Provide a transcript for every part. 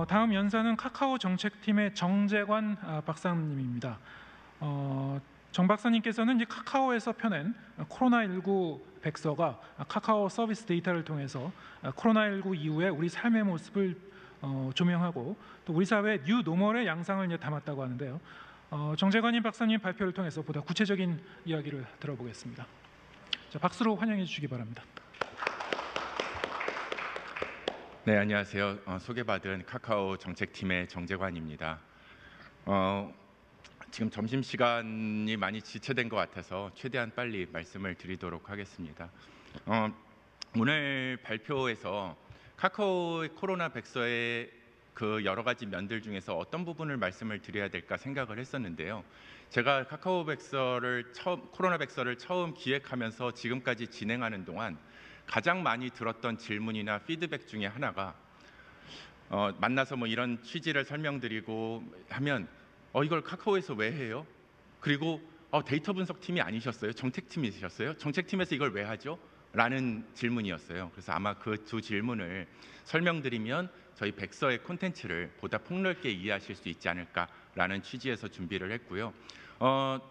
다음 연사는 카카오 정책팀의 정재관 박사님입니다. 정 박사님께서는 이제 카카오에서 펴낸 코로나19 백서가 카카오 서비스 데이터를 통해서 코로나19 이후에 우리 삶의 모습을 조명하고 또 우리 사회의 뉴 노멀의 양상을 이제 담았다고 하는데요. 정재관님 박사님 발표를 통해서 보다 구체적인 이야기를 들어보겠습니다. 자, 박수로 환영해 주시기 바랍니다. 네, 안녕하세요. 소개받은 카카오 정책팀의 정재관입니다. 지금 점심시간이 많이 지체된 것 같아서 최대한 빨리 말씀을 드리도록 하겠습니다. 오늘 발표에서 카카오의 코로나 백서의 그 여러 가지 면들 중에서 어떤 부분을 말씀을 드려야 될까 생각을 했었는데요. 제가 카카오 백서를 코로나 백서를 처음 기획하면서 지금까지 진행하는 동안 가장 많이 들었던 질문이나 피드백 중에 하나가 만나서 뭐 이런 취지를 설명드리고 하면 이걸 카카오에서 왜 해요? 그리고 데이터 분석팀이 아니셨어요? 정책팀이셨어요? 정책팀에서 이걸 왜 하죠? 라는 질문이었어요. 그래서 아마 그 두 질문을 설명드리면 저희 백서의 콘텐츠를 보다 폭넓게 이해하실 수 있지 않을까라는 취지에서 준비를 했고요.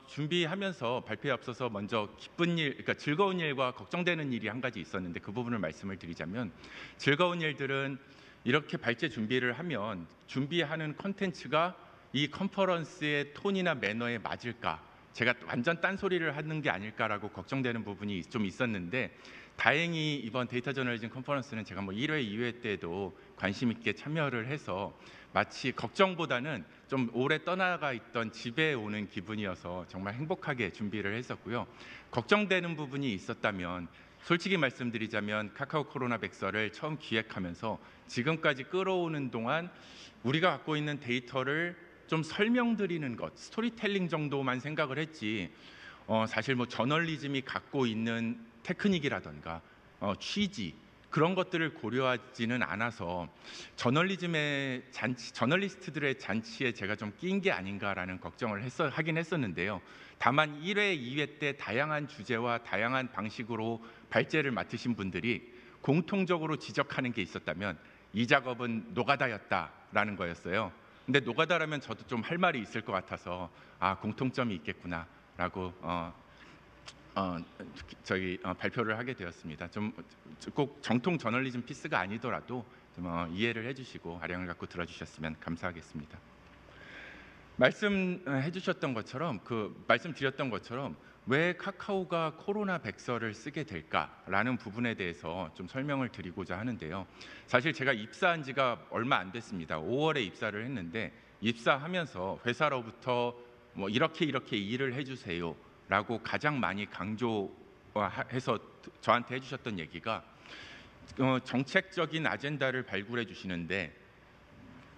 준비하면서 발표에 앞서서 먼저 기쁜 일, 그러니까 즐거운 일과 걱정되는 일이 한 가지 있었는데 그 부분을 말씀을 드리자면, 즐거운 일들은 이렇게 발제 준비를 하면 준비하는 콘텐츠가 이 컨퍼런스의 톤이나 매너에 맞을까, 제가 완전 딴소리를 하는 게 아닐까라고 걱정되는 부분이 좀 있었는데, 다행히 이번 데이터 저널리즘 컨퍼런스는 제가 뭐 1회, 2회 때도 관심 있게 참여를 해서 마치 걱정보다는 좀 오래 떠나가 있던 집에 오는 기분이어서 정말 행복하게 준비를 했었고요. 걱정되는 부분이 있었다면, 솔직히 말씀드리자면 카카오 코로나 백서를 처음 기획하면서 지금까지 끌어오는 동안 우리가 갖고 있는 데이터를 좀 설명드리는 것, 스토리텔링 정도만 생각을 했지, 사실 뭐 저널리즘이 갖고 있는 테크닉이라던가 취지, 그런 것들을 고려하지는 않아서 저널리즘의 잔치, 저널리스트들의 잔치에 제가 좀 끼인 게 아닌가라는 걱정을 하긴 했었는데요. 다만 1회, 2회 때 다양한 주제와 다양한 방식으로 발제를 맡으신 분들이 공통적으로 지적하는 게 있었다면 이 작업은 노가다였다라는 거였어요. 근데 노가다라면 저도 좀 할 말이 있을 것 같아서 공통점이 있겠구나라고 발표를 하게 되었습니다. 좀 꼭 정통 저널리즘 피스가 아니더라도 좀 이해를 해주시고 아량을 갖고 들어주셨으면 감사하겠습니다. 말씀해주셨던 것처럼, 말씀드렸던 것처럼 왜 카카오가 코로나 백서를 쓰게 될까라는 부분에 대해서 좀 설명을 드리고자 하는데요. 사실 제가 입사한 지가 얼마 안 됐습니다. 5월에 입사를 했는데, 입사하면서 회사로부터 뭐 이렇게 일을 해주세요 라고 가장 많이 강조해서 저한테 해주셨던 얘기가, 정책적인 아젠다를 발굴해 주시는데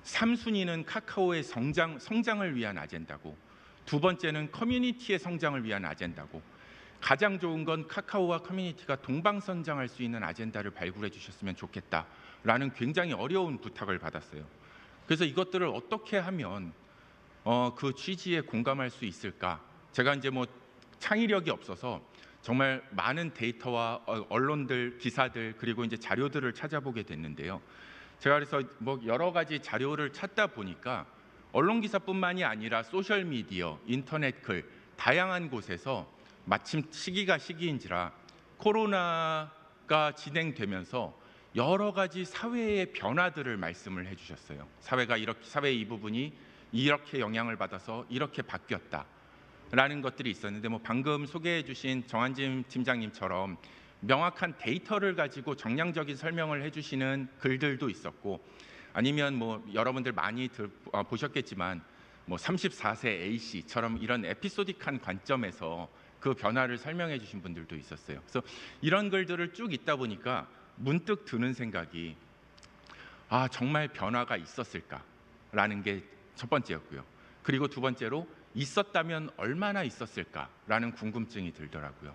3순위는 카카오의 성장을 위한 아젠다고, 두 번째는 커뮤니티의 성장을 위한 아젠다고, 가장 좋은 건 카카오와 커뮤니티가 동방선장할 수 있는 아젠다를 발굴해 주셨으면 좋겠다라는 굉장히 어려운 부탁을 받았어요. 그래서 이것들을 어떻게 하면 그 취지에 공감할 수 있을까? 제가 이제 뭐 창의력이 없어서 정말 많은 데이터와 언론들, 기사들, 그리고 이제 자료들을 찾아보게 됐는데요. 제가 그래서 뭐 여러 가지 자료를 찾다 보니까 언론 기사뿐만이 아니라 소셜 미디어, 인터넷 글, 다양한 곳에서 마침 시기가 시기인지라 코로나가 진행되면서 여러 가지 사회의 변화들을 말씀을 해주셨어요. 사회의 이 부분이 이렇게 영향을 받아서 이렇게 바뀌었다 라는 것들이 있었는데, 뭐 방금 소개해 주신 정한진 팀장님처럼 명확한 데이터를 가지고 정량적인 설명을 해주시는 글들도 있었고, 아니면 뭐 여러분들 많이 보셨겠지만 뭐 34세 A씨처럼 이런 에피소딕한 관점에서 그 변화를 설명해 주신 분들도 있었어요. 그래서 이런 글들을 쭉 읽다 보니까 문득 드는 생각이, 정말 변화가 있었을까라는 게 첫 번째였고요. 그리고 두 번째로, 있었다면 얼마나 있었을까라는 궁금증이 들더라고요.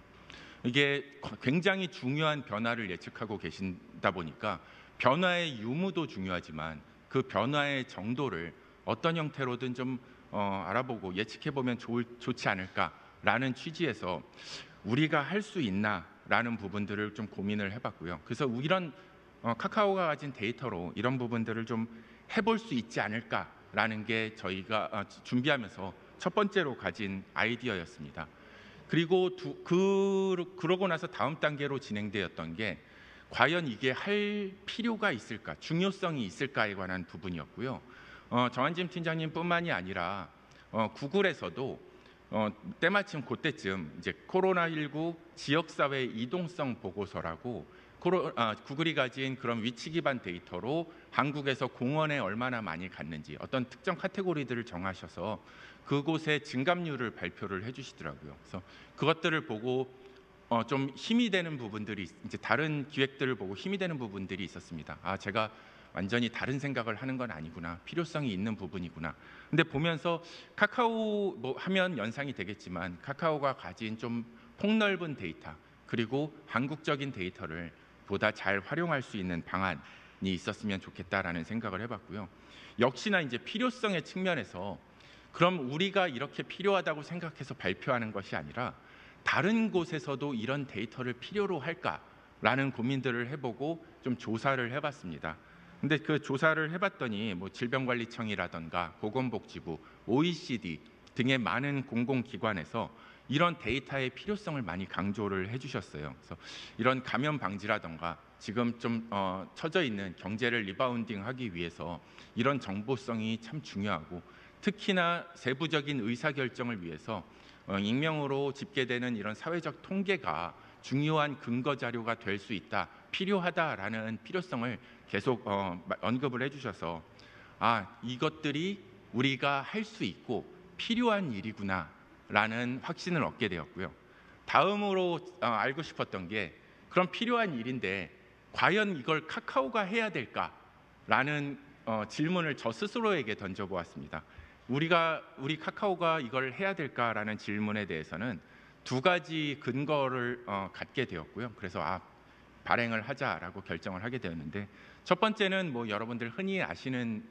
이게 굉장히 중요한 변화를 예측하고 계신다 보니까 변화의 유무도 중요하지만 그 변화의 정도를 어떤 형태로든 좀 알아보고 예측해보면 좋지 않을까라는 취지에서 우리가 할 수 있나라는 부분들을 좀 고민을 해봤고요. 그래서 이런 카카오가 가진 데이터로 이런 부분들을 좀 해볼 수 있지 않을까라는 게 저희가 준비하면서 첫 번째로 가진 아이디어였습니다. 그리고 그러고 나서 다음 단계로 진행되었던 게 과연 이게 할 필요가 있을까, 중요성이 있을까에 관한 부분이었고요. 정한진 팀장님뿐만이 아니라 구글에서도 때마침 그때쯤 이제 코로나19 지역사회 이동성 보고서라고 구글이 가진 그런 위치 기반 데이터로 한국에서 공원에 얼마나 많이 갔는지 어떤 특정 카테고리들을 정하셔서 그곳의 증감률을 발표를 해주시더라고요. 그래서 그것들을 보고 좀 힘이 되는 부분들이 이제 다른 기획들을 보고 힘이 되는 부분들이 있었습니다. 제가 완전히 다른 생각을 하는 건 아니구나. 필요성이 있는 부분이구나. 근데 보면서 카카오 뭐 하면 연상이 되겠지만 카카오가 가진 좀 폭넓은 데이터 그리고 한국적인 데이터를 보다 잘 활용할 수 있는 방안이 있었으면 좋겠다라는 생각을 해봤고요. 역시나 이제 필요성의 측면에서 그럼 우리가 이렇게 필요하다고 생각해서 발표하는 것이 아니라 다른 곳에서도 이런 데이터를 필요로 할까라는 고민들을 해보고 좀 조사를 해봤습니다. 근데 그 조사를 해봤더니 뭐 질병관리청이라던가 보건복지부, OECD 등의 많은 공공기관에서 이런 데이터의 필요성을 많이 강조를 해주셨어요. 그래서 이런 감염 방지라던가 지금 좀 처져 있는 경제를 리바운딩하기 위해서 이런 정보성이 참 중요하고 특히나 세부적인 의사결정을 위해서 익명으로 집계되는 이런 사회적 통계가 중요한 근거 자료가 될 수 있다, 필요하다라는 필요성을 계속 언급을 해주셔서 이것들이 우리가 할 수 있고 필요한 일이구나라는 확신을 얻게 되었고요. 다음으로 알고 싶었던 게 그럼 필요한 일인데 과연 이걸 카카오가 해야 될까라는 질문을 저 스스로에게 던져보았습니다. 우리 카카오가 이걸 해야 될까라는 질문에 대해서는 두 가지 근거를 갖게 되었고요. 그래서 발행을 하자라고 결정을 하게 되었는데 첫 번째는 뭐 여러분들 흔히 아시는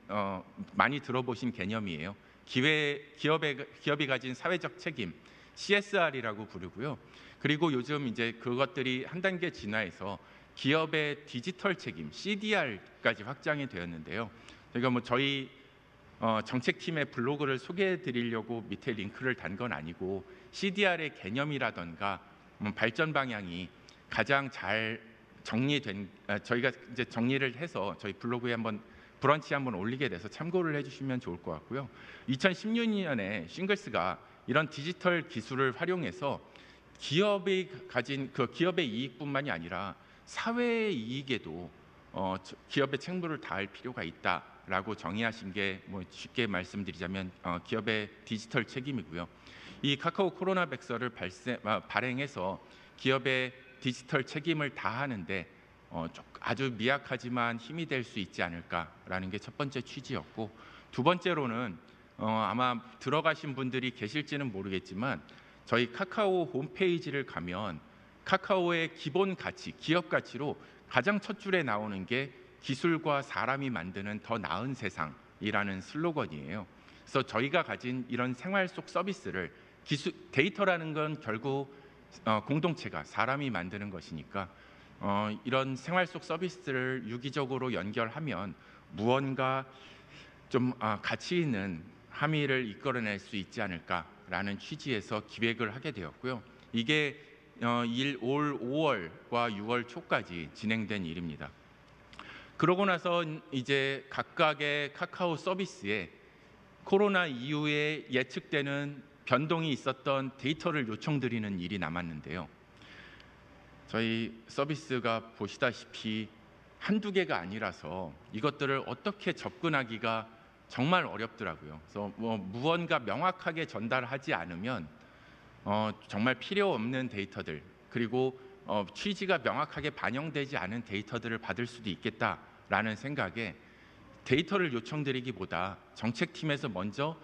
많이 들어보신 개념이에요. 기업이 가진 사회적 책임 CSR이라고 부르고요. 그리고 요즘 이제 그것들이 한 단계 진화해서 기업의 디지털 책임 CDR까지 확장이 되었는데요. 저희가 뭐 저희 정책팀의 블로그를 소개해 드리려고 밑에 링크를 단 건 아니고 CDR의 개념이라던가 발전 방향이 가장 잘 정리된 저희가 이제 정리를 해서 저희 블로그에 한번 브런치 한번 올리게 돼서 참고를 해주시면 좋을 것 같고요. 2016년에 싱글스가 이런 디지털 기술을 활용해서 기업이 가진 그 기업의 이익뿐만이 아니라 사회의 이익에도 기업의 책무를 다할 필요가 있다라고 정의하신 게 뭐 쉽게 말씀드리자면 기업의 디지털 책임이고요. 이 카카오 코로나 백서를 발행해서 기업의 디지털 책임을 다하는데 아주 미약하지만 힘이 될 수 있지 않을까라는 게 첫 번째 취지였고, 두 번째로는 아마 들어가신 분들이 계실지는 모르겠지만 저희 카카오 홈페이지를 가면 카카오의 기본 가치, 기업 가치로 가장 첫 줄에 나오는 게 기술과 사람이 만드는 더 나은 세상이라는 슬로건이에요. 그래서 저희가 가진 이런 생활 속 서비스를 데이터라는 건 결국 공동체가 사람이 만드는 것이니까 이런 생활 속 서비스를 유기적으로 연결하면 무언가 좀 가치 있는 함의를 이끌어낼 수 있지 않을까라는 취지에서 기획을 하게 되었고요. 이게 올 5월과 6월 초까지 진행된 일입니다. 그러고 나서 이제 각각의 카카오 서비스에 코로나 이후에 예측되는 변동이 있었던 데이터를 요청드리는 일이 남았는데요. 저희 서비스가 보시다시피 한두 개가 아니라서 이것들을 어떻게 접근하기가 정말 어렵더라고요. 그래서 무언가 명확하게 전달하지 않으면 정말 필요 없는 데이터들 그리고 취지가 명확하게 반영되지 않은 데이터들을 받을 수도 있겠다라는 생각에 데이터를 요청드리기보다 정책팀에서 먼저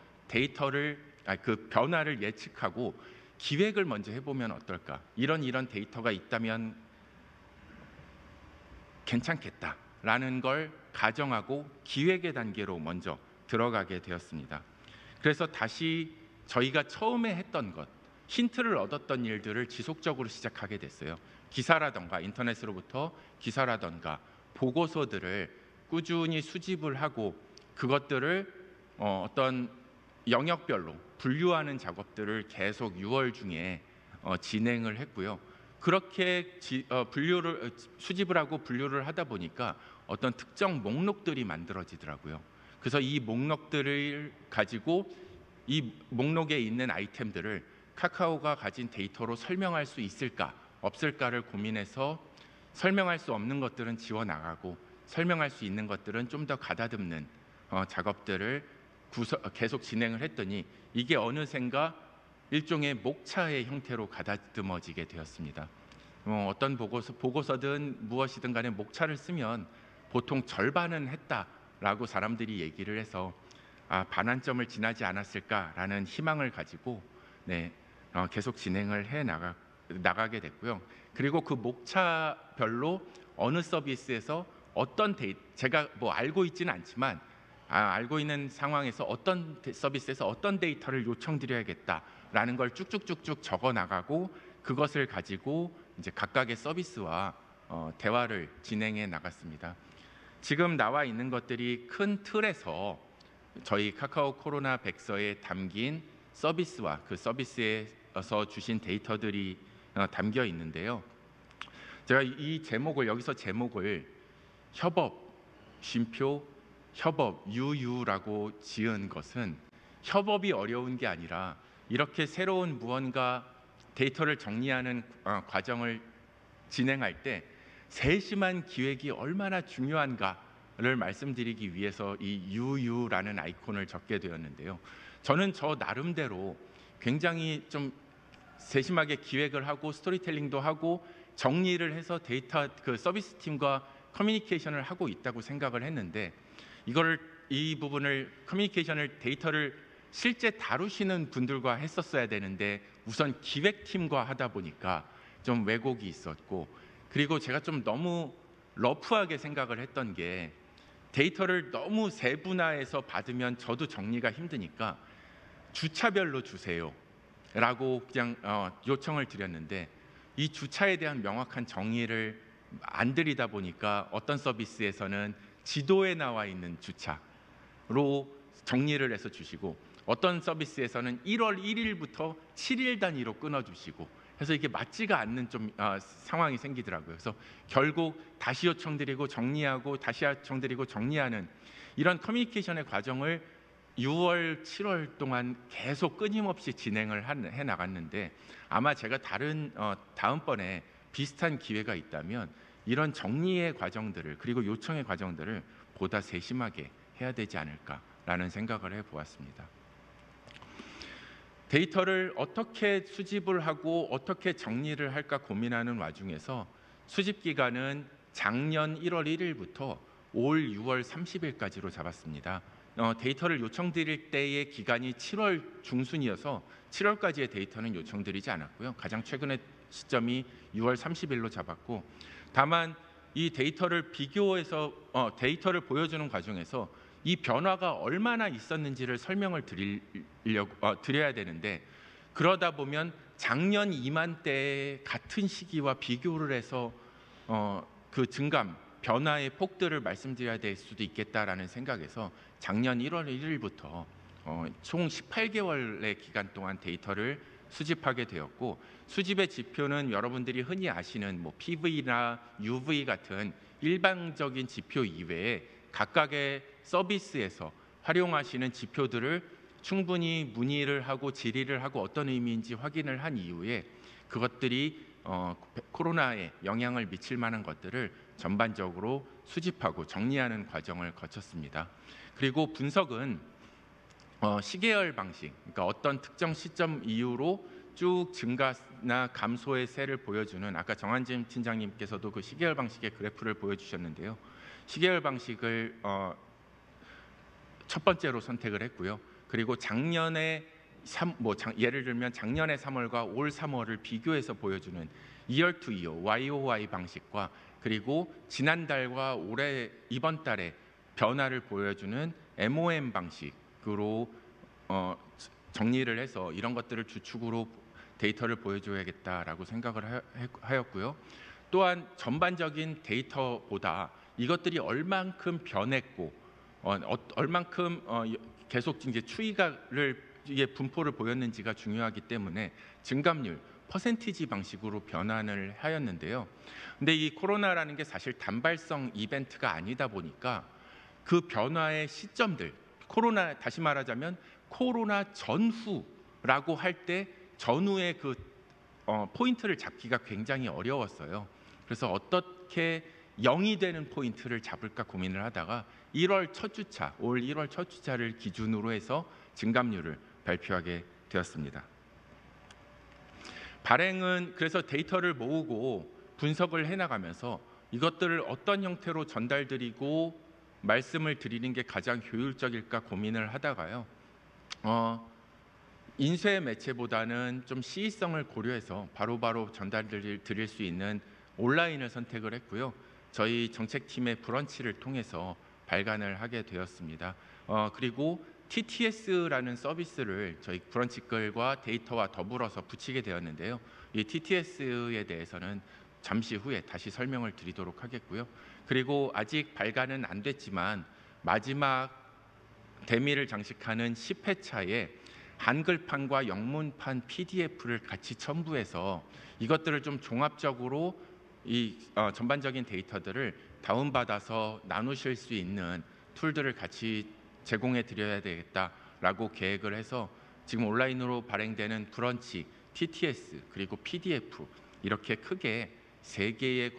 그 변화를 예측하고 기획을 먼저 해보면 어떨까? 이런 데이터가 있다면 괜찮겠다라는 걸 가정하고 기획의 단계로 먼저 들어가게 되었습니다. 그래서 다시 저희가 처음에 했던 것, 힌트를 얻었던 일들을 지속적으로 시작하게 됐어요. 기사라던가 인터넷으로부터 기사라던가 보고서들을 꾸준히 수집을 하고 그것들을 어떤 영역별로 분류하는 작업들을 계속 6월 중에 진행을 했고요. 그렇게 분류를 수집을 하고 분류를 하다 보니까 어떤 특정 목록들이 만들어지더라고요. 그래서 이 목록들을 가지고 이 목록에 있는 아이템들을 카카오가 가진 데이터로 설명할 수 있을까 없을까를 고민해서 설명할 수 없는 것들은 지워 나가고 설명할 수 있는 것들은 좀 더 가다듬는 작업들을 계속 진행을 했더니 이게 어느샌가 일종의 목차의 형태로 가다듬어지게 되었습니다. 어떤 보고서든 무엇이든 간에 목차를 쓰면 보통 절반은 했다라고 사람들이 얘기를 해서 반환점을 지나지 않았을까라는 희망을 가지고 계속 진행을 해 나가게 됐고요. 그리고 그 목차별로 어느 서비스에서 어떤 제가 뭐 알고 있지는 않지만 알고 있는 상황에서 어떤 서비스에서 어떤 데이터를 요청드려야겠다라는 걸 쭉쭉쭉쭉 적어 나가고 그것을 가지고 이제 각각의 서비스와 대화를 진행해 나갔습니다. 지금 나와 있는 것들이 큰 틀에서 저희 카카오 코로나 백서에 담긴 서비스와 그 서비스에서 주신 데이터들이 담겨 있는데요. 제가 이 제목을 협업, 쉼표, 협업, 유유라고 지은 것은 협업이 어려운 게 아니라 이렇게 새로운 무언가 데이터를 정리하는 과정을 진행할 때 세심한 기획이 얼마나 중요한가를 말씀드리기 위해서 이 유유라는 아이콘을 적게 되었는데요. 저는 저 나름대로 굉장히 좀 세심하게 기획을 하고 스토리텔링도 하고 정리를 해서 데이터 그 서비스 팀과 커뮤니케이션을 하고 있다고 생각을 했는데 이 부분을 커뮤니케이션을 데이터를 실제 다루시는 분들과 했었어야 되는데 우선 기획팀과 하다 보니까 좀 왜곡이 있었고 그리고 제가 좀 너무 러프하게 생각을 했던 게 데이터를 너무 세분화해서 받으면 저도 정리가 힘드니까 주차별로 주세요 라고 그냥 요청을 드렸는데 이 주차에 대한 명확한 정의를 안 드리다 보니까 어떤 서비스에서는 지도에 나와 있는 주차로 정리를 해서 주시고 어떤 서비스에서는 1월 1일부터 7일 단위로 끊어주시고 해서 이게 맞지가 않는 좀 상황이 생기더라고요. 그래서 결국 다시 요청드리고 정리하고 다시 요청드리고 정리하는 이런 커뮤니케이션의 과정을 6월, 7월 동안 계속 끊임없이 진행을 해 나갔는데 아마 제가 다음번에 비슷한 기회가 있다면 이런 정리의 과정들을 그리고 요청의 과정들을 보다 세심하게 해야 되지 않을까라는 생각을 해보았습니다. 데이터를 어떻게 수집을 하고 어떻게 정리를 할까 고민하는 와중에서 수집 기간은 작년 1월 1일부터 올 6월 30일까지로 잡았습니다. 데이터를 요청드릴 때의 기간이 7월 중순이어서 7월까지의 데이터는 요청드리지 않았고요. 가장 최근의 시점이 6월 30일로 잡았고 다만 이 데이터를 비교해서 데이터를 보여주는 과정에서 이 변화가 얼마나 있었는지를 설명을 드려야 되는데 그러다 보면 작년 이맘때 같은 시기와 비교를 해서 그 증감 변화의 폭들을 말씀드려야 될 수도 있겠다라는 생각에서 작년 1월 1일부터 총 18개월의 기간 동안 데이터를 수집하게 되었고 수집의 지표는 여러분들이 흔히 아시는 뭐 PV나 UV 같은 일반적인 지표 이외에 각각의 서비스에서 활용하시는 지표들을 충분히 문의를 하고 질의를 하고 어떤 의미인지 확인을 한 이후에 그것들이 코로나에 영향을 미칠 만한 것들을 전반적으로 수집하고 정리하는 과정을 거쳤습니다. 그리고 분석은 시계열 방식, 그러니까 어떤 특정 시점 이후로 쭉 증가나 감소의 세를 보여주는 아까 정한진 팀장님께서도 그 시계열 방식의 그래프를 보여주셨는데요. 시계열 방식을 첫 번째로 선택을 했고요. 그리고 작년에 예를 들면 작년의 3월과 올 3월을 비교해서 보여주는 이어 투 이어 YOY 방식과 그리고 지난달과 이번 달의 변화를 보여주는 MOM 방식으로 정리를 해서 이런 것들을 주축으로 데이터를 보여줘야겠다라고 생각을 하였고요. 또한 전반적인 데이터보다 이것들이 얼만큼 변했고 얼만큼 계속 이제 추이가를 이게 분포를 보였는지가 중요하기 때문에 증감률 퍼센티지 방식으로 변환을 하였는데요. 근데 이 코로나라는 게 사실 단발성 이벤트가 아니다 보니까 그 변화의 시점들, 코로나, 다시 말하자면 코로나 전후라고 할 때 전후의 그 포인트를 잡기가 굉장히 어려웠어요. 그래서 어떻게 0이 되는 포인트를 잡을까 고민을 하다가 1월 첫 주차, 올 1월 첫 주차를 기준으로 해서 증감률을 발표하게 되었습니다. 발행은 그래서 데이터를 모으고 분석을 해나가면서 이것들을 어떤 형태로 전달드리고 말씀을 드리는 게 가장 효율적일까 고민을 하다가요. 인쇄 매체보다는 좀 시의성을 고려해서 바로바로 전달드릴 수 있는 온라인을 선택을 했고요. 저희 정책팀의 브런치를 통해서 발간을 하게 되었습니다. 그리고 TTS라는 서비스를 저희 브런치글과 데이터와 더불어서 붙이게 되었는데요. 이 TTS에 대해서는 잠시 후에 다시 설명을 드리도록 하겠고요. 그리고 아직 발간은 안 됐지만 마지막 대미를 장식하는 10회차에 한글판과 영문판 PDF를 같이 첨부해서 이것들을 좀 종합적으로 이 전반적인 데이터들을 다운받아서 나누실 수 있는 툴들을 같이 제공해 드려야 되겠다라고 계획을 해서 지금 온라인으로 발행되는 브런치, TTS 그리고 PDF 이렇게 크게 3개의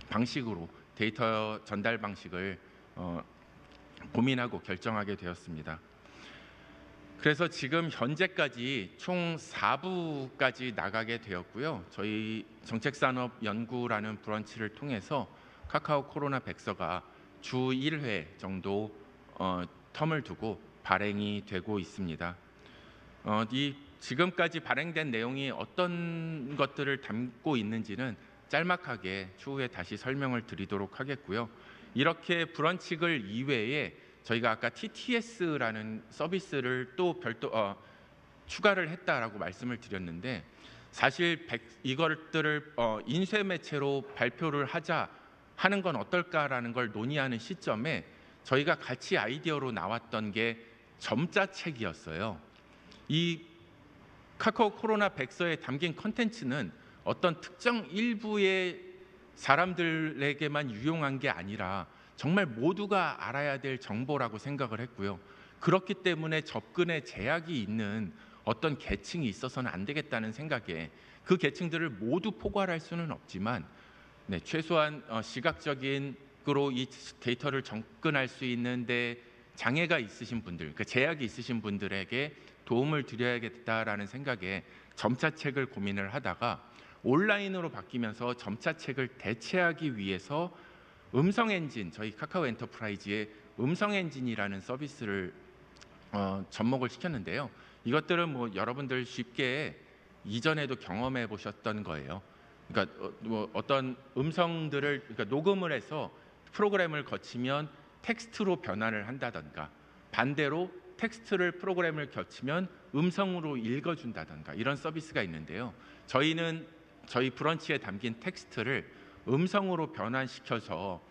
방식으로 데이터 전달 방식을 고민하고 결정하게 되었습니다. 그래서 지금 현재까지 총 4부까지 나가게 되었고요. 저희 정책산업연구라는 브런치를 통해서 카카오 코로나 백서가 주 1회 정도 텀을 두고 발행이 되고 있습니다. 이 지금까지 발행된 내용이 어떤 것들을 담고 있는지는 짤막하게 추후에 다시 설명을 드리도록 하겠고요. 이렇게 브런치글 이외에 저희가 아까 TTS라는 서비스를 또 별도 추가를 했다라고 말씀을 드렸는데 사실 이것들을 인쇄 매체로 발표를 하자 하는 건 어떨까라는 걸 논의하는 시점에 저희가 같이 아이디어로 나왔던 게 점자책이었어요. 이 카카오 코로나 백서에 담긴 컨텐츠는 어떤 특정 일부의 사람들에게만 유용한 게 아니라 정말 모두가 알아야 될 정보라고 생각을 했고요. 그렇기 때문에 접근에 제약이 있는 어떤 계층이 있어서는 안 되겠다는 생각에 그 계층들을 모두 포괄할 수는 없지만 최소한 시각적인 으로 이 데이터를 접근할 수 있는데 장애가 있으신 분들, 그러니까 제약이 있으신 분들에게 도움을 드려야겠다라는 생각에 점자책을 고민을 하다가 온라인으로 바뀌면서 점자책을 대체하기 위해서 음성 엔진, 저희 카카오 엔터프라이즈의 음성 엔진이라는 서비스를 접목을 시켰는데요. 이것들은 뭐 여러분들 쉽게 이전에도 경험해 보셨던 거예요. 그러니까 어떤 음성들을 그러니까 녹음을 해서 프로그램을 거치면 텍스트로 변환을 한다던가 반대로 텍스트를 프로그램을 거치면 음성으로 읽어준다던가 이런 서비스가 있는데요. 저희는 저희 브런치에 담긴 텍스트를 음성으로 변환시켜서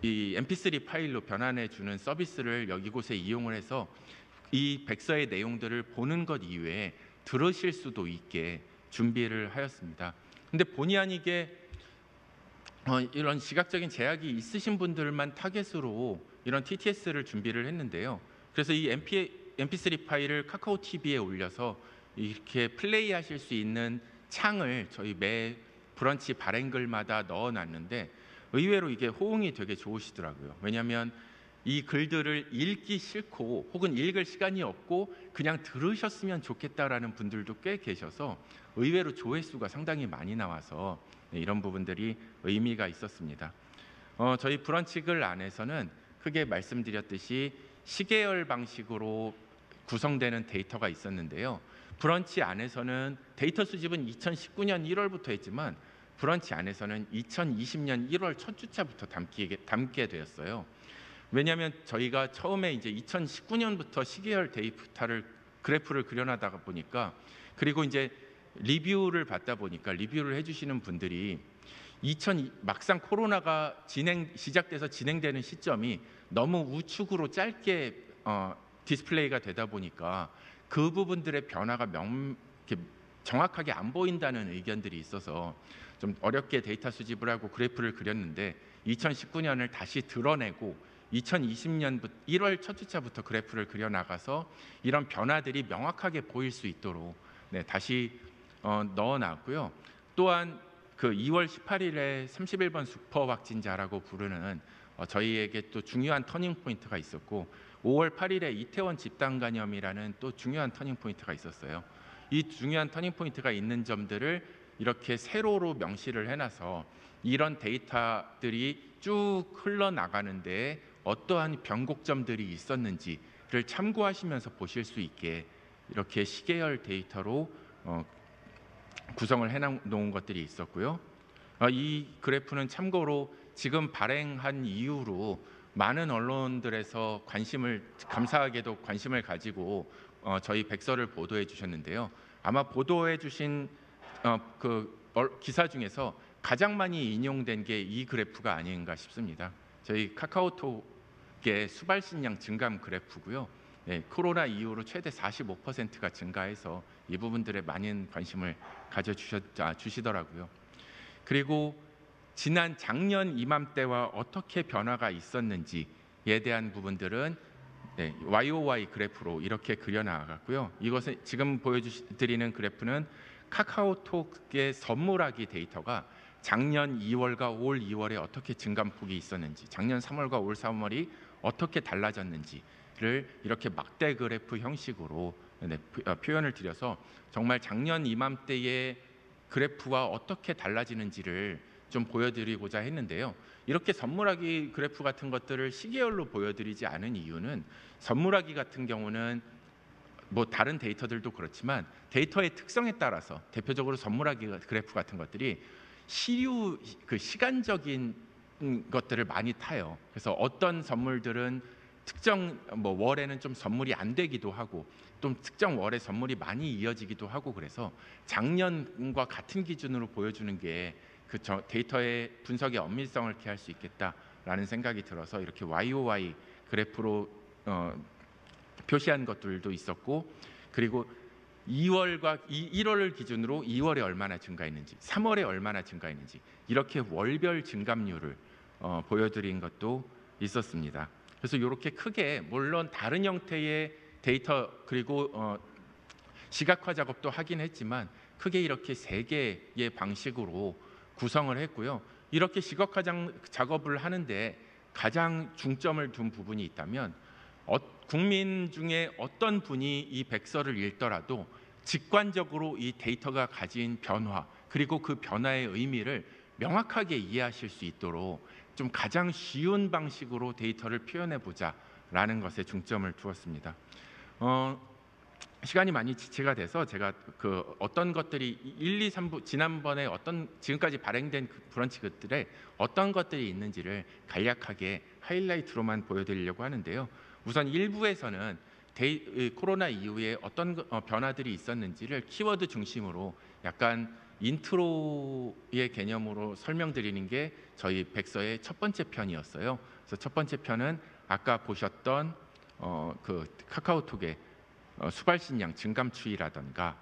이 MP3 파일로 변환해 주는 서비스를 여기 곳에 이용을 해서 이 백서의 내용들을 보는 것 이외에 들으실 수도 있게 준비를 하였습니다. 근데 본의 아니게 이런 시각적인 제약이 있으신 분들만 타겟으로 이런 TTS를 준비를 했는데요. 그래서 이 MP3 파일을 카카오 TV에 올려서 이렇게 플레이하실 수 있는 창을 저희 매 브런치 발행글마다 넣어놨는데 의외로 이게 호응이 되게 좋으시더라고요. 왜냐하면 이 글들을 읽기 싫고 혹은 읽을 시간이 없고 그냥 들으셨으면 좋겠다라는 분들도 꽤 계셔서 의외로 조회수가 상당히 많이 나와서 이런 부분들이 의미가 있었습니다. 저희 브런치 글 안에서는 크게 말씀드렸듯이 시계열 방식으로 구성되는 데이터가 있었는데요. 브런치 안에서는 데이터 수집은 2019년 1월부터 했지만 브런치 안에서는 2020년 1월 첫 주차부터 담게 되었어요. 왜냐하면 저희가 처음에 이제 2019년부터 시계열 데이터를 그래프를 그려나다가 보니까 그리고 이제 리뷰를 받다 보니까 리뷰를 해주시는 분들이 막상 코로나가 시작돼서 진행되는 시점이 너무 우측으로 짧게 디스플레이가 되다 보니까 그 부분들의 변화가 이렇게 정확하게 안 보인다는 의견들이 있어서 좀 어렵게 데이터 수집을 하고 그래프를 그렸는데 2019년을 다시 드러내고 2020년 1월 첫 주차부터 그래프를 그려나가서 이런 변화들이 명확하게 보일 수 있도록 다시 넣어놨고요. 또한 그 2월 18일에 31번 슈퍼 확진자라고 부르는 저희에게 또 중요한 터닝 포인트가 있었고 5월 8일에 이태원 집단 감염이라는 또 중요한 터닝 포인트가 있었어요. 이 중요한 터닝 포인트가 있는 점들을 이렇게 세로로 명시를 해놔서 이런 데이터들이 쭉 흘러나가는데 어떠한 변곡점들이 있었는지를 참고하시면서 보실 수 있게 이렇게 시계열 데이터로 구성을 해놓은 것들이 있었고요. 이 그래프는 참고로 지금 발행한 이후로 많은 언론들에서 감사하게도 관심을 가지고 저희 백서를 보도해 주셨는데요. 아마 보도해 주신 기사 중에서 가장 많이 인용된 게 이 그래프가 아닌가 싶습니다. 저희 카카오톡의 수발신량 증감 그래프고요. 코로나 이후로 최대 45%가 증가해서 이 부분들에 많은 관심을 가져주시더라고요. 그리고 지난 작년 이맘때와 어떻게 변화가 있었는지에 대한 부분들은 YOY 그래프로 이렇게 그려나갔고요. 이것은 지금 보여드리는 그래프는 카카오톡의 선물하기 데이터가 작년 2월과 올 2월에 어떻게 증감폭이 있었는지, 작년 3월과 올 3월이 어떻게 달라졌는지를 이렇게 막대 그래프 형식으로 표현을 드려서 정말 작년 이맘때의 그래프와 어떻게 달라지는지를 좀 보여드리고자 했는데요. 이렇게 선물하기 그래프 같은 것들을 시계열로 보여드리지 않은 이유는 선물하기 같은 경우는 뭐 다른 데이터들도 그렇지만 데이터의 특성에 따라서 대표적으로 선물하기 그래프 같은 것들이 시간적인 것들을 많이 타요. 그래서 어떤 선물들은 특정 월에는 좀 선물이 안 되기도 하고 또 특정 월에 선물이 많이 이어지기도 하고 그래서 작년과 같은 기준으로 보여주는 게 그 데이터의 분석의 엄밀성을 케할 수 있겠다라는 생각이 들어서 이렇게 YOY 그래프로 표시한 것들도 있었고 그리고 2월과 1월을 기준으로 2월에 얼마나 증가했는지 3월에 얼마나 증가했는지 이렇게 월별 증감률을 보여드린 것도 있었습니다. 그래서 이렇게 크게 물론 다른 형태의 데이터 그리고 시각화 작업도 하긴 했지만 크게 이렇게 세 개의 방식으로 구성을 했고요. 이렇게 시각화 작업을 하는데 가장 중점을 둔 부분이 있다면 국민 중에 어떤 분이 이 백서를 읽더라도 직관적으로 이 데이터가 가진 변화 그리고 그 변화의 의미를 명확하게 이해하실 수 있도록 좀 가장 쉬운 방식으로 데이터를 표현해 보자라는 것에 중점을 두었습니다. 시간이 많이 지체가 돼서 제가 어떤 것들이 1, 2, 3부 지난번에 지금까지 발행된 브런치 것들에 어떤 것들이 있는지를 간략하게 하이라이트로만 보여드리려고 하는데요. 우선 1부에서는 코로나 이후에 어떤 변화들이 있었는지를 키워드 중심으로 약간 인트로의 개념으로 설명드리는 게 저희 백서의 첫 번째 편이었어요. 그래서 첫 번째 편은 아까 보셨던 카카오톡의 수발신량 증감 추이라든가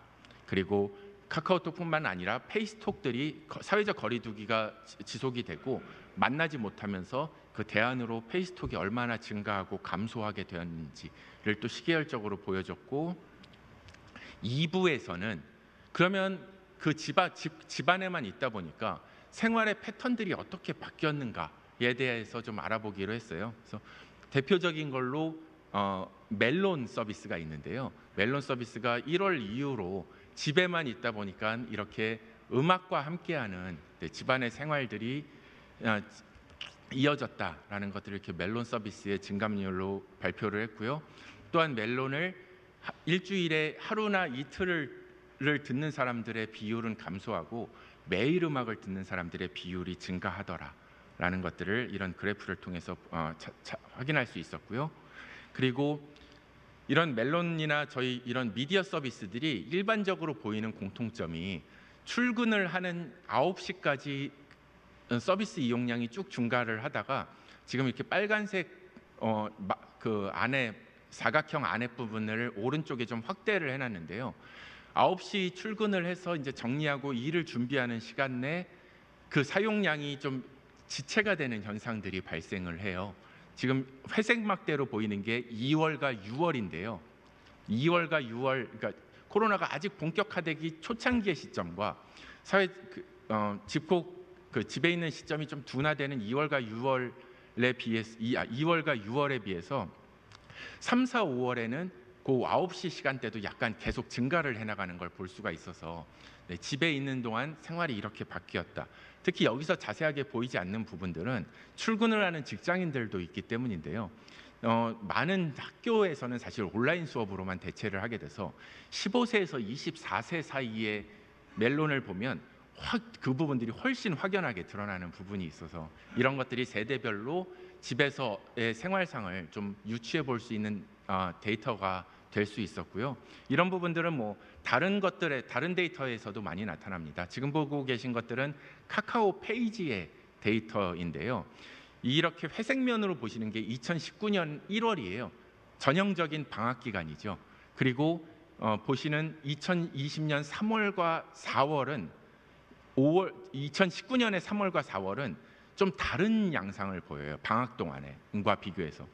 그리고 카카오톡뿐만 아니라 페이스톡들이 사회적 거리두기가 지속이 되고 만나지 못하면서 그 대안으로 페이스톡이 얼마나 증가하고 감소하게 되었는지를 또 시계열적으로 보여줬고 2부에서는 그러면 그 집안에만 있다 보니까 생활의 패턴들이 어떻게 바뀌었는가에 대해서 좀 알아보기로 했어요. 그래서 대표적인 걸로 멜론 서비스가 있는데요. 멜론 서비스가 1월 이후로 집에만 있다 보니까 이렇게 음악과 함께하는 집안의 생활들이 이어졌다라는 것들을 이렇게 멜론 서비스의 증감률로 발표를 했고요. 또한 멜론을 일주일에 하루나 이틀을 듣는 사람들의 비율은 감소하고 매일 음악을 듣는 사람들의 비율이 증가하더라라는 것들을 이런 그래프를 통해서 확인할 수 있었고요. 그리고 이런 멜론이나 저희 이런 미디어 서비스들이 일반적으로 보이는 공통점이 출근을 하는 9시까지 서비스 이용량이 쭉 증가를 하다가 지금 이렇게 빨간색 그 안에 사각형 안에 부분을 오른쪽에 좀 확대를 해놨는데요. 9시 출근을 해서 이제 정리하고 일을 준비하는 시간 내 그 사용량이 좀 지체가 되는 현상들이 발생을 해요. 지금 회색 막대로 보이는 게 2월과 6월인데요. 2월과 6월, 그러니까 코로나가 아직 본격화되기 초창기의 시점과 집에 있는 시점이 좀 둔화되는 2월과 6월에 비해서 2월과 6월에 비해서 3, 4, 5월에는 그 9시 시간대도 약간 계속 증가를 해나가는 걸 볼 수가 있어서 집에 있는 동안 생활이 이렇게 바뀌었다. 특히 여기서 자세하게 보이지 않는 부분들은 출근을 하는 직장인들도 있기 때문인데요. 많은 학교에서는 사실 온라인 수업으로만 대체를 하게 돼서 15세에서 24세 사이의 멜론을 보면 그 부분들이 훨씬 확연하게 드러나는 부분이 있어서 이런 것들이 세대별로 집에서의 생활상을 좀 유추해 볼 수 있는 데이터가 될 수 있었고요. 이런 부분들은 뭐 다른 데이터에서도 많이 나타납니다. 지금 보고 계신 것들은 카카오 페이지의 데이터인데요. 이렇게 회색면으로 보시는 게 2019년 1월이에요. 전형적인 방학 기간이죠. 그리고 보시는 2020년 3월과 4월은 2019년의 3월과 4월은 좀 다른 양상을 보여요. 방학 동안과 비교해서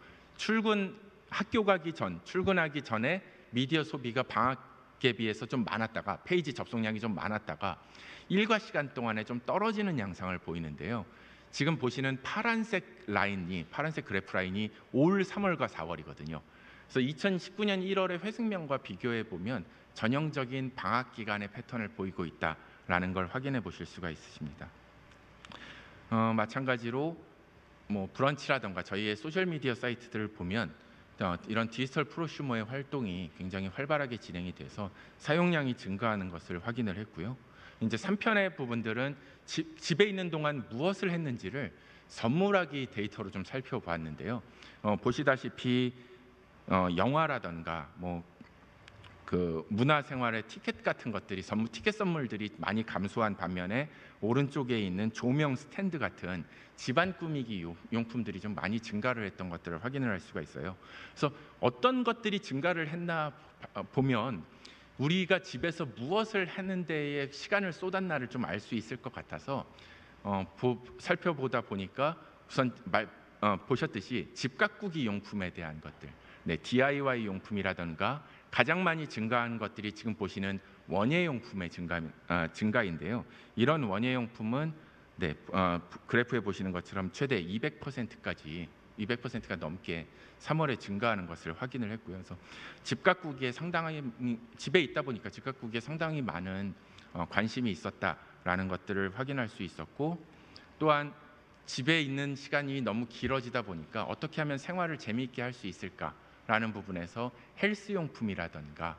출근하기 전에 미디어 소비가 방학에 비해서 좀 많았다가 페이지 접속량이 좀 많았다가 일과 시간 동안에 좀 떨어지는 양상을 보이는데요. 지금 보시는 파란색 그래프 라인이 올 3월과 4월이거든요. 그래서 2019년 1월의 회색면과 비교해 보면 전형적인 방학 기간의 패턴을 보이고 있다라는 걸 확인해 보실 수가 있으십니다. 마찬가지로 뭐 브런치라던가 저희의 소셜 미디어 사이트들을 보면 이런 디지털 프로슈머의 활동이 굉장히 활발하게 진행이 돼서 사용량이 증가하는 것을 확인을 했고요. 이제 3편의 부분들은 집에 있는 동안 무엇을 했는지를 선물하기 데이터로 좀 살펴보았는데요. 보시다시피 영화라던가 그 문화생활의 티켓 같은 것들이 티켓 선물들이 많이 감소한 반면에 오른쪽에 있는 조명 스탠드 같은 집안 꾸미기 용품들이 좀 많이 증가를 했던 것들을 확인을 할 수가 있어요. 그래서 어떤 것들이 증가를 했나 보면 우리가 집에서 무엇을 하는 데에 시간을 쏟았나를 좀 알 수 있을 것 같아서 살펴보다 보니까 우선 보셨듯이 집 가꾸기 용품에 대한 것들, DIY 용품이라든가 가장 많이 증가한 것들이 지금 보시는 원예용품의 증가인데요. 이런 원예용품은 그래프에 보시는 것처럼 최대 200%가 넘게 3월에 증가하는 것을 확인을 했고요. 그래서 집에 있다 보니까 집 가꾸기에 상당히 많은 관심이 있었다라는 것들을 확인할 수 있었고, 또한 집에 있는 시간이 너무 길어지다 보니까 어떻게 하면 생활을 재미있게 할 수 있을까라는 부분에서 헬스용품이라든가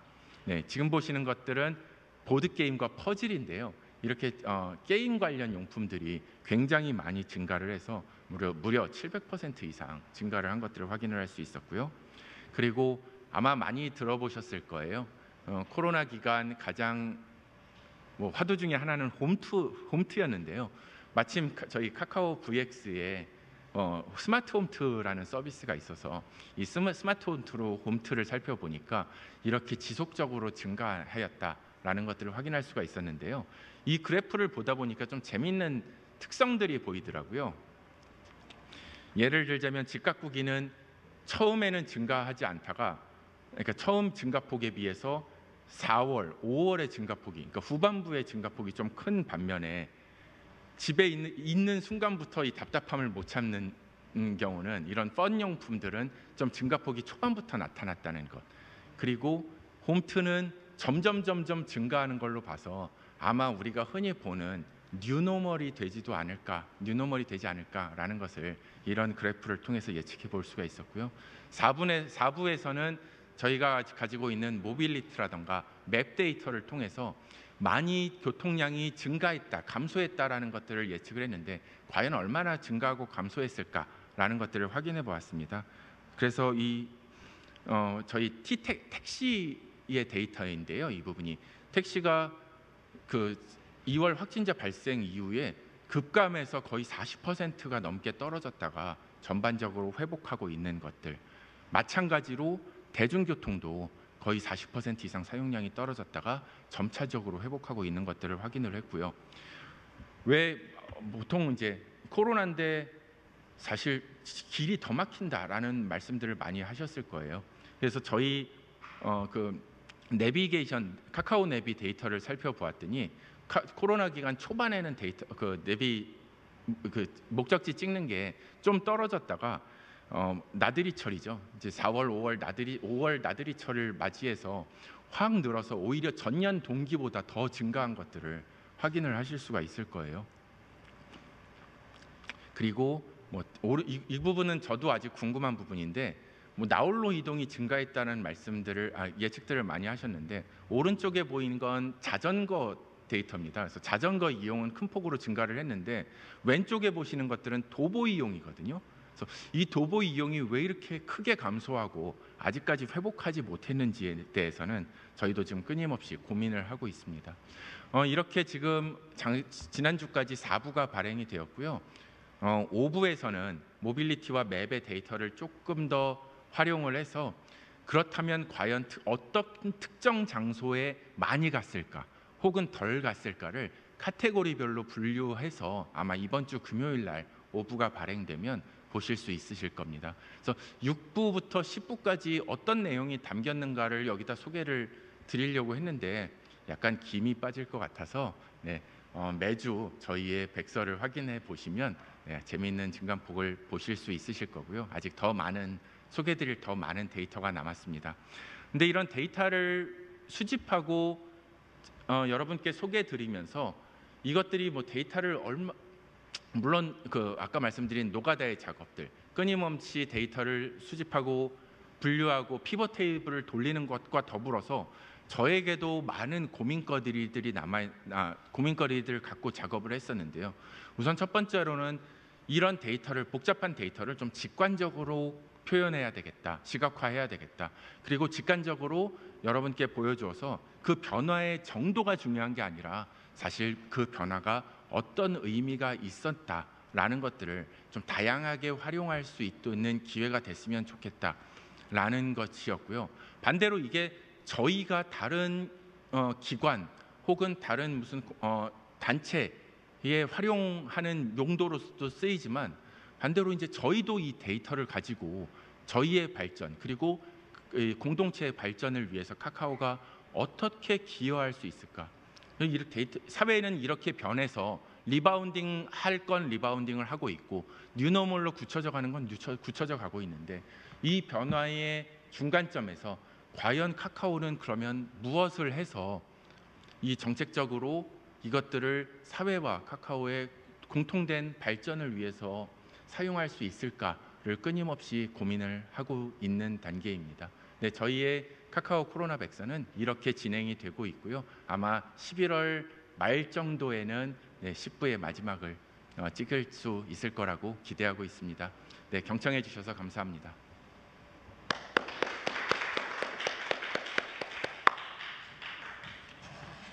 지금 보시는 것들은 보드게임과 퍼즐인데요. 이렇게 게임 관련 용품들이 굉장히 많이 증가를 해서 무려 700% 이상 증가를 한 것들을 확인을 할 수 있었고요. 그리고 아마 많이 들어보셨을 거예요. 코로나 기간 가장 화두 중에 하나는 홈트였는데요. 마침 저희 카카오 VX에 스마트 홈트라는 서비스가 있어서 이 스마트 홈트를 살펴보니까 이렇게 지속적으로 증가하였다라는 것들을 확인할 수가 있었는데요. 이 그래프를 보다 보니까 좀 재미있는 특성들이 보이더라고요. 예를 들자면 집 가꾸기는 처음에는 증가하지 않다가, 그러니까 처음 증가폭에 비해서 4월, 5월의 증가폭이, 그러니까 후반부의 증가폭이 좀 큰 반면에 집에 있는 순간부터 이 답답함을 못 참는 경우는 이런 펀용품들은 좀 증가폭이 초반부터 나타났다는 것. 그리고 홈트는 점점 증가하는 걸로 봐서 아마 우리가 흔히 보는 뉴노멀이 되지 않을까라는 것을 이런 그래프를 통해서 예측해 볼 수가 있었고요. 4부에서는 저희가 가지고 있는 모빌리티라던가 맵 데이터를 통해서 많이 교통량이 증가했다, 감소했다라는 것들을 예측을 했는데 과연 얼마나 증가하고 감소했을까라는 것들을 확인해 보았습니다. 그래서 저희 택시의 데이터인데요. 이 부분이 택시가 그 2월 확진자 발생 이후에 급감해서 거의 40%가 넘게 떨어졌다가 전반적으로 회복하고 있는 것들, 마찬가지로 대중교통도 거의 40% 이상 사용량이 떨어졌다가 점차적으로 회복하고 있는 것들을 확인을 했고요. 왜 보통 이제 코로나인데 사실 길이 더 막힌다라는 말씀들을 많이 하셨을 거예요. 그래서 저희 그 내비게이션 카카오 내비 데이터를 살펴보았더니 코로나 기간 초반에는 데이터 그 내비 그 목적지 찍는 게 좀 떨어졌다가 나들이철이죠. 이제 4월, 5월 나들이철을 맞이해서 확 늘어서 오히려 전년 동기보다 더 증가한 것들을 확인을 하실 수가 있을 거예요. 그리고 이 부분은 저도 아직 궁금한 부분인데 나홀로 이동이 증가했다는 말씀들을 예측들을 많이 하셨는데 오른쪽에 보이는 건 자전거 데이터입니다. 그래서 자전거 이용은 큰 폭으로 증가를 했는데 왼쪽에 보시는 것들은 도보 이용이거든요. 그래서 이 도보 이용이 왜 이렇게 크게 감소하고 아직까지 회복하지 못했는지에 대해서는 저희도 지금 끊임없이 고민을 하고 있습니다. 이렇게 지금 지난주까지 4부가 발행이 되었고요. 5부에서는 모빌리티와 맵의 데이터를 조금 더 활용을 해서 그렇다면 과연 어떤 특정 장소에 많이 갔을까 혹은 덜 갔을까를 카테고리별로 분류해서 아마 이번 주 금요일 날 5부가 발행되면 보실 수 있으실 겁니다. 그래서 6부부터 10부까지 어떤 내용이 담겼는가를 여기다 소개를 드리려고 했는데 약간 김이 빠질 것 같아서 매주 저희의 백서를 확인해 보시면 재미있는 증감폭을 보실 수 있으실 거고요. 아직 더 많은 소개드릴 더 많은 데이터가 남았습니다. 근데 이런 데이터를 수집하고 여러분께 소개드리면서 이것들이 데이터를 물론 아까 말씀드린 노가다의 작업들, 끊임없이 데이터를 수집하고 분류하고 피벗 테이블을 돌리는 것과 더불어서 저에게도 많은 고민거리들을 갖고 작업을 했었는데요. 우선 첫 번째로는 이런 데이터를 복잡한 데이터를 좀 직관적으로 표현해야 되겠다, 시각화해야 되겠다. 그리고 직관적으로 여러분께 보여주어서 그 변화의 정도가 중요한 게 아니라 사실 그 변화가 어떤 의미가 있었다라는 것들을 좀 다양하게 활용할 수 있는 기회가 됐으면 좋겠다라는 것이었고요. 반대로 이게 저희가 다른 기관 혹은 다른 무슨 단체에 활용하는 용도로도 쓰이지만 반대로 이제 저희도 이 데이터를 가지고 저희의 발전 그리고 공동체의 발전을 위해서 카카오가 어떻게 기여할 수 있을까? 사회는 이렇게 변해서 리바운딩 할 건 리바운딩을 하고 있고 뉴노멀로 굳혀져 가는 건 굳혀져 가고 있는데 이 변화의 중간점에서 과연 카카오는 그러면 무엇을 해서 이 정책적으로 이것들을 사회와 카카오의 공통된 발전을 위해서 사용할 수 있을까를 끊임없이 고민을 하고 있는 단계입니다. 네, 저희의 카카오 코로나 백서는 이렇게 진행이 되고 있고요. 아마 11월 말 정도에는 10부의 마지막을 찍을 수 있을 거라고 기대하고 있습니다. 네, 경청해 주셔서 감사합니다.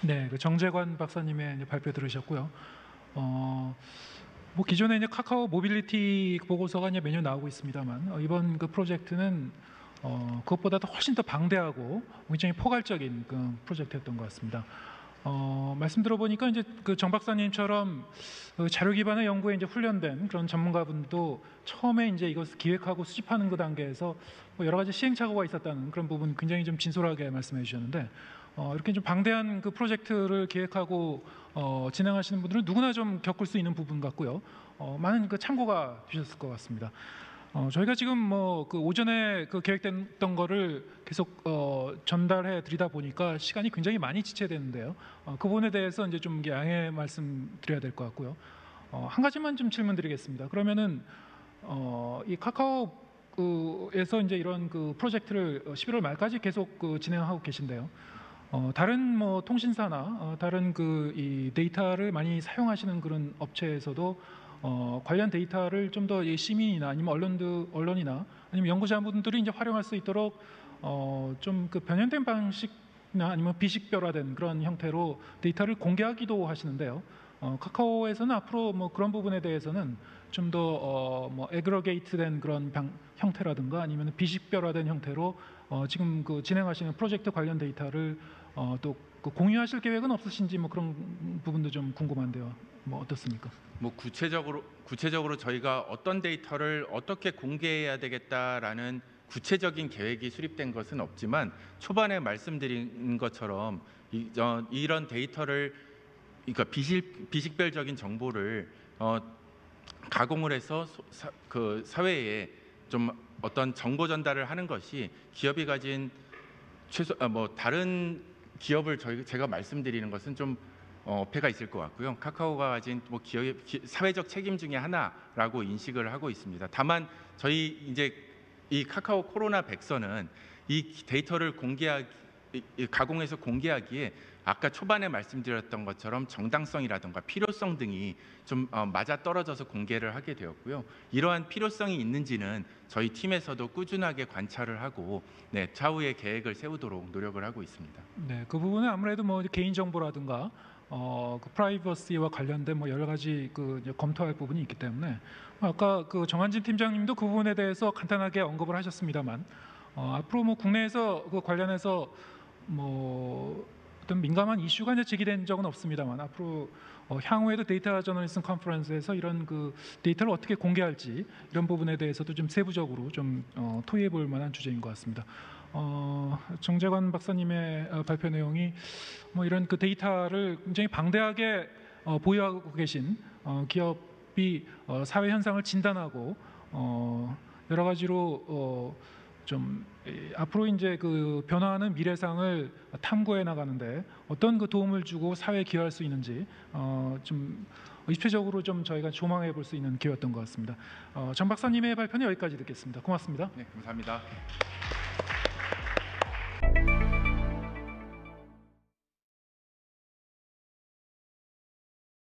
네, 정재관 박사님의 발표 들으셨고요. 기존에 이제 카카오 모빌리티 보고서가 이제 매년 나오고 있습니다만 이번 프로젝트는 그것보다도 훨씬 더 방대하고 굉장히 포괄적인 프로젝트였던 것 같습니다. 말씀 들어보니까 이제 정 박사님처럼 자료 기반의 연구에 이제 훈련된 그런 전문가분도 처음에 이제 이것을 기획하고 수집하는 그 단계에서 여러 가지 시행착오가 있었다는 그런 부분 굉장히 좀 진솔하게 말씀해 주셨는데 이렇게 좀 방대한 프로젝트를 기획하고 진행하시는 분들은 누구나 좀 겪을 수 있는 부분 같고요. 많은 참고가 되셨을 것 같습니다. 저희가 지금 오전에 계획됐던 거를 계속 전달해 드리다 보니까 시간이 굉장히 많이 지체되는데요. 그 부분에 대해서 이제 좀 양해 말씀드려야 될 것 같고요. 한 가지만 좀 질문드리겠습니다. 그러면은 이 카카오에서 이제 이런 프로젝트를 11월 말까지 계속 진행하고 계신데요. 다른 통신사나 다른 이 데이터를 많이 사용하시는 그런 업체에서도 관련 데이터를 좀 더 시민이나 아니면 언론이나 아니면 연구자분들이 이제 활용할 수 있도록 좀 변형된 방식이나 아니면 비식별화된 그런 형태로 데이터를 공개하기도 하시는데요. 카카오에서는 앞으로 뭐 그런 부분에 대해서는 좀 더 뭐 에그러게이트된 그런 형태라든가 아니면 비식별화된 형태로 지금 그 진행하시는 프로젝트 관련 데이터를 또 그 공유하실 계획은 없으신지 뭐 그런 부분도 좀 궁금한데요. 뭐 어떻습니까? 뭐 구체적으로 저희가 어떤 데이터를 어떻게 공개해야 되겠다라는 구체적인 계획이 수립된 것은 없지만 초반에 말씀드린 것처럼 이런 데이터를 그러니까 비식별적인 정보를 가공을 해서 그 사회에 좀 어떤 정보 전달을 하는 것이 기업이 가진 뭐 다른 기업을 제가 말씀드리는 것은 좀 어폐가 있을 것 같고요. 카카오가 가진 뭐 기업의 사회적 책임 중에 하나라고 인식을 하고 있습니다. 다만 저희 이제 이 카카오 코로나 백서는 이 데이터를 가공해서 공개하기에 아까 초반에 말씀드렸던 것처럼 정당성이라든가 필요성 등이 좀 맞아떨어져서 공개를 하게 되었고요. 이러한 필요성이 있는지는 저희 팀에서도 꾸준하게 관찰을 하고 차후에 계획을 세우도록 노력을 하고 있습니다. 네, 그 부분은 아무래도 뭐 개인 정보라든가 그 프라이버시와 관련된 뭐 여러 가지 그 이제 검토할 부분이 있기 때문에 아까 그 정한진 팀장님도 그 부분에 대해서 간단하게 언급을 하셨습니다만 앞으로 뭐 국내에서 그 관련해서 뭐 어떤 민감한 이슈가 이제 제기된 적은 없습니다만 앞으로 향후에도 데이터 저널리즘 컨퍼런스에서 이런 그 데이터를 어떻게 공개할지 이런 부분에 대해서도 좀 세부적으로 좀 토의해 볼 만한 주제인 것 같습니다. 정재관 박사님의 발표 내용이 뭐 이런 그 데이터를 굉장히 방대하게 보유하고 계신 기업이 사회 현상을 진단하고 여러 가지로 좀 앞으로 이제 그 변화하는 미래상을 탐구해 나가는데 어떤 그 도움을 주고 사회에 기여할 수 있는지 좀 입체적으로 좀 저희가 조망해 볼 수 있는 기회였던 것 같습니다. 정 박사님의 발표는 여기까지 듣겠습니다. 고맙습니다. 네, 감사합니다.